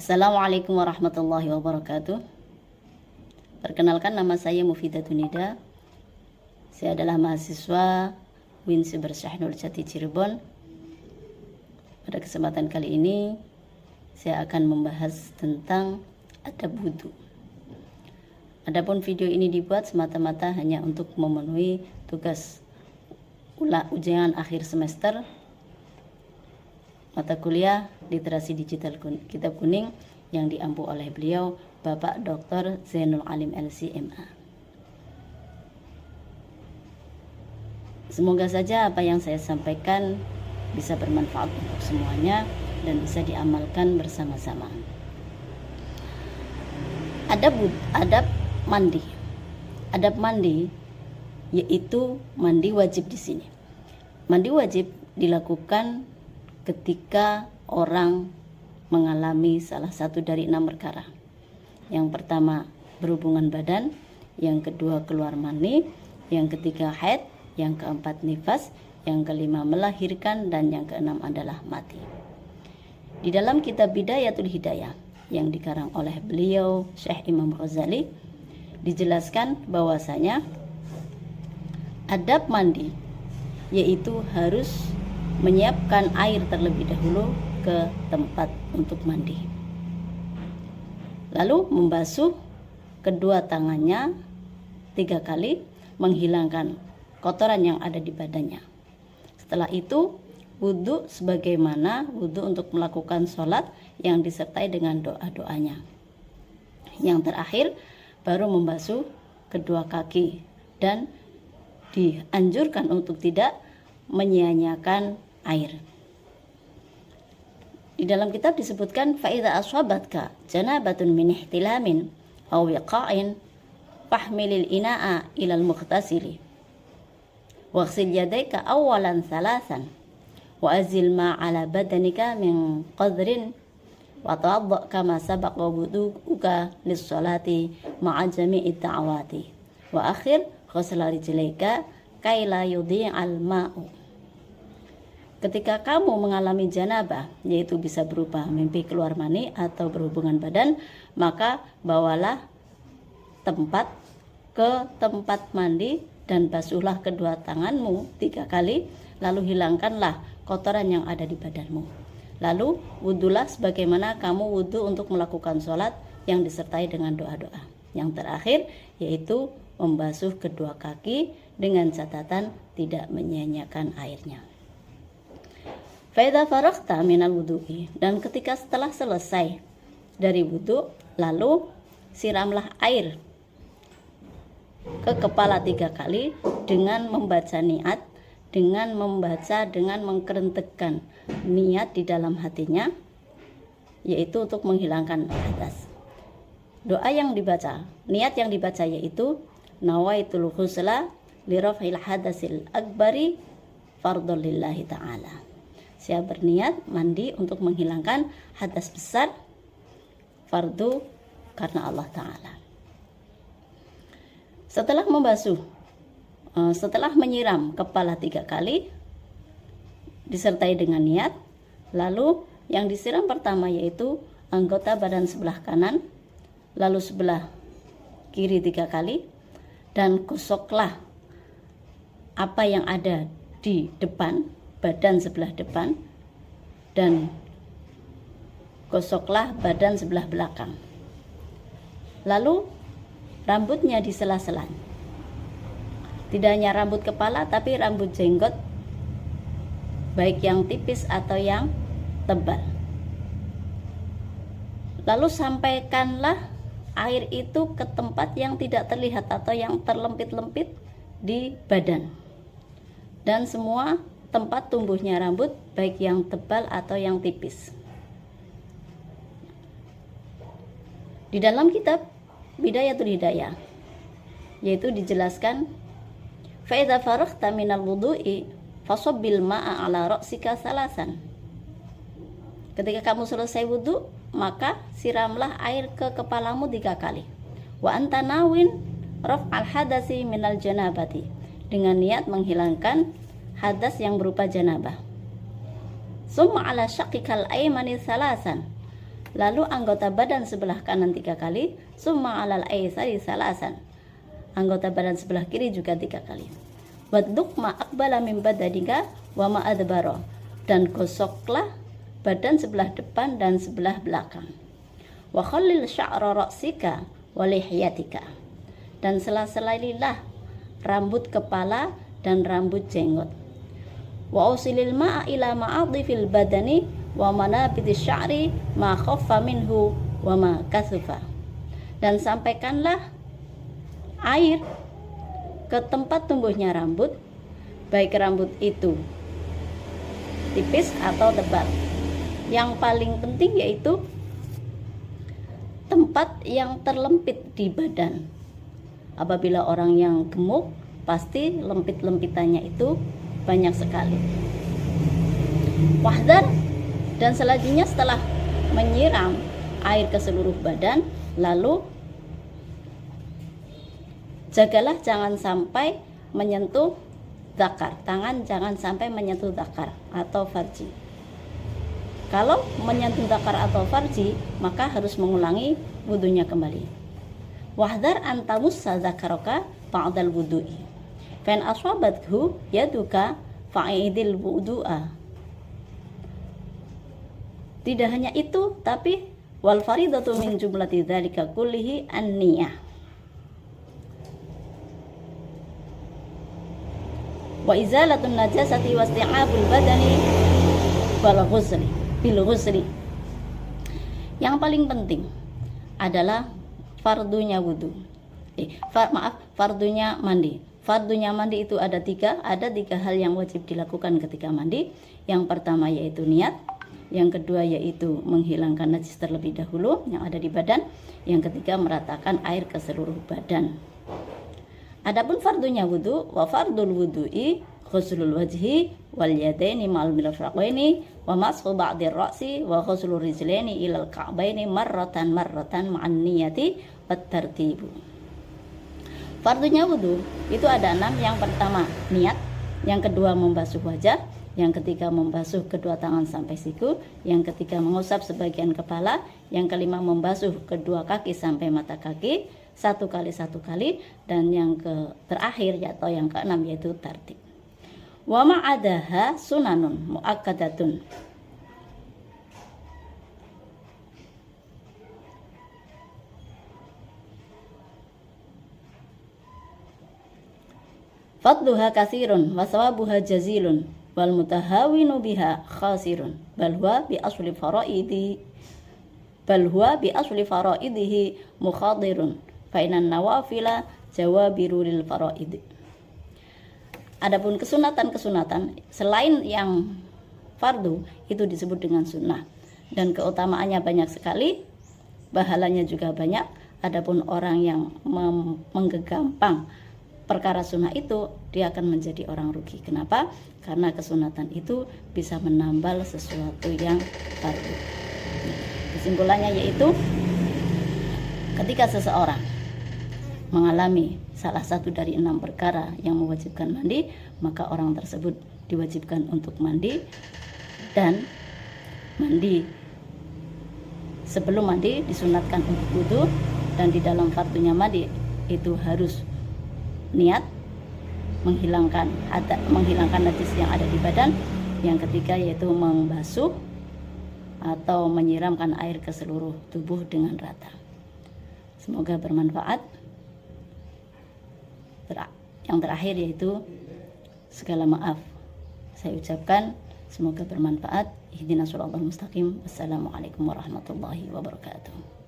Assalamualaikum warahmatullahi wabarakatuh. Perkenalkan, nama saya Mufidatun Nida. Saya adalah mahasiswa UIN Syekh Nurjati Cirebon. Pada kesempatan kali ini saya akan membahas tentang adab wudhu. Adapun video ini dibuat semata-mata hanya untuk memenuhi tugas ujian akhir semester mata kuliah Literasi Digital Kitab Kuning yang diampu oleh beliau Bapak Dr. Zainul Alim LC.MA. Semoga saja apa yang saya sampaikan bisa bermanfaat untuk semuanya dan bisa diamalkan bersama-sama. Adab mandi. Adab mandi yaitu mandi wajib di sini. Mandi wajib dilakukan ketika orang mengalami salah satu dari 6 perkara. Yang pertama berhubungan badan, yang kedua keluar mani, yang ketiga haid, yang keempat nifas, yang kelima melahirkan, dan yang keenam adalah mati. Di dalam kitab Bidayatul Hidayah yang dikarang oleh beliau Syekh Imam Ghazali dijelaskan bahwasanya adab mandi yaitu harus menyiapkan air terlebih dahulu ke tempat untuk mandi. Lalu membasuh kedua tangannya 3 kali, menghilangkan kotoran yang ada di badannya. Setelah itu wudhu sebagaimana wudhu untuk melakukan sholat yang disertai dengan doa-doanya. Yang terakhir baru membasuh kedua kaki, dan dianjurkan untuk tidak menyia-nyiakan air. Di dalam kitab disebutkan fa'idha aswabatka janabatun min ihtilamin aw wiqa'in fahmilil ina'a ilal mughtasili waghsil yadayka awalan thalathan wa azil ma ala badanika min qadrin wa tawadda kama sabaqa wudu'uka lis-salati ma'a jami'i da'awati wa akhir ghusla rijlaika kay la yudhi'al ma'u. Ketika kamu mengalami janabah, yaitu bisa berupa mimpi keluar mani atau berhubungan badan, maka bawalah ke tempat mandi dan basuhlah kedua tanganmu 3 kali, lalu hilangkanlah kotoran yang ada di badanmu. Lalu wudhulah sebagaimana kamu wudhu untuk melakukan sholat yang disertai dengan doa-doa. Yang terakhir yaitu membasuh kedua kaki dengan catatan tidak menyia-nyiakan airnya. Faidha faraghta minal wudu'i, dan ketika setelah selesai dari wudhu, lalu siramlah air ke kepala 3 kali dengan membaca niat, dengan mengkerentekkan niat di dalam hatinya, yaitu untuk menghilangkan hadas. Doa yang dibaca, niat yang dibaca yaitu nawaitul ghusla li raf'il hadasil akbari fardhu lillahi ta'ala. Saya berniat mandi untuk menghilangkan hadas besar, fardu karena Allah Ta'ala. Setelah menyiram kepala 3 kali disertai dengan niat, lalu yang disiram pertama yaitu anggota badan sebelah kanan, lalu sebelah kiri 3 kali, dan gosoklah apa yang ada di depan badan sebelah depan, dan gosoklah badan sebelah belakang. Lalu rambutnya di sela-sela. Tidak hanya rambut kepala, tapi rambut jenggot, baik yang tipis atau yang tebal. Lalu sampaikanlah air itu ke tempat yang tidak terlihat atau yang terlempit-lempit di badan, dan semua tempat tumbuhnya rambut, baik yang tebal atau yang tipis. Di dalam kitab Bidayatul Hidayah yaitu dijelaskan fa idza faraghta minal wudu'i fasabbil ma'a ala ra'sika salasan. Ketika kamu selesai wudhu, maka siramlah air ke kepalamu 3 kali. Wa anta nawin raf'al hadasi minal janabati, dengan niat menghilangkan hadas yang berupa janabah. Summa ala syaqikal aymani salasan, lalu anggota badan sebelah kanan 3 kali, summa alal aisari salasan, anggota badan sebelah kiri juga 3 kali. Waduk ma akbala min badadika wa ma adbaro, dan gosoklah badan sebelah depan dan sebelah belakang. Wa khallil sya'ra ra'sika wa lihyatika, dan sela-selailah rambut kepala dan rambut jenggot. Wa usilil ma'a ila ma'adhifil badani wa manabidis sya'ri ma khaffa minhu wa ma kasufa, dan sampaikanlah air ke tempat tumbuhnya rambut, baik rambut itu tipis atau tebal. Yang paling penting yaitu tempat yang terlempit di badan. Apabila orang yang gemuk, pasti lempit-lempitannya itu banyak sekali. Wahdar, dan selanjutnya setelah menyiram air ke seluruh badan, lalu jagalah jangan sampai menyentuh zakar, tangan jangan sampai menyentuh zakar atau farji. Kalau menyentuh zakar atau farji, maka harus mengulangi wudunya kembali. Wahdar antamussa zakaraka ba'dal wudu'i, fa in aswabathu yaduka fa'idil wudu'a. Tidak hanya itu, tapi wal faridatu min jumlati dzalika kullihi an-niyah. Wa izalatun najasati wa isti'abul badani bil ghusli. Yang paling penting adalah fardunya wudu. Fardunya mandi. Fardunya mandi itu ada tiga hal yang wajib dilakukan ketika mandi. Yang pertama yaitu niat, yang kedua yaitu menghilangkan najis terlebih dahulu yang ada di badan, yang ketiga meratakan air ke seluruh badan. Adapun fardunya wudu, wa fardul wudu'i ghuslul wajhi wal yadaini ma'al mirfaqaini wa mashu ba'dir ra'si wa ghuslur rijlaini ilal ka'baini marratan ma'an niyati wat tartibu. Fardunya wudu itu ada 6. Yang pertama niat, yang kedua membasuh wajah, yang ketiga membasuh kedua tangan sampai siku, yang ketiga mengusap sebagian kepala, yang kelima membasuh kedua kaki sampai mata kaki 1 kali, dan yang terakhir atau yang keenam yaitu tartib. Wa ma'adaha sunanun muakkadatun. Fadluha kasirun wa sawabuha jazilun wal mutahawinu biha khasirun bal huwa bi asli faraidihi mukhadirun fa inan nawafila jawabiru lil faraid. Adapun kesunatan selain yang fardu itu disebut dengan sunnah, dan keutamaannya banyak sekali, pahalanya juga banyak. Adapun orang yang menggegampang perkara sunnah itu, dia akan menjadi orang rugi. Kenapa? Karena kesunatan itu bisa menambal sesuatu yang fardu. Kesimpulannya yaitu ketika seseorang mengalami salah satu dari 6 perkara yang mewajibkan mandi, maka orang tersebut diwajibkan untuk mandi, dan mandi sebelum mandi disunatkan untuk wudu, dan di dalam fardunya mandi itu harus niat menghilangkan najis yang ada di badan. Yang ketiga yaitu membasuh atau menyiramkan air ke seluruh tubuh dengan rata. Semoga bermanfaat. Yang terakhir yaitu segala maaf saya ucapkan, semoga bermanfaat. Ihdinas siratal mustaqim. Wassalamualaikum warahmatullahi wabarakatuh.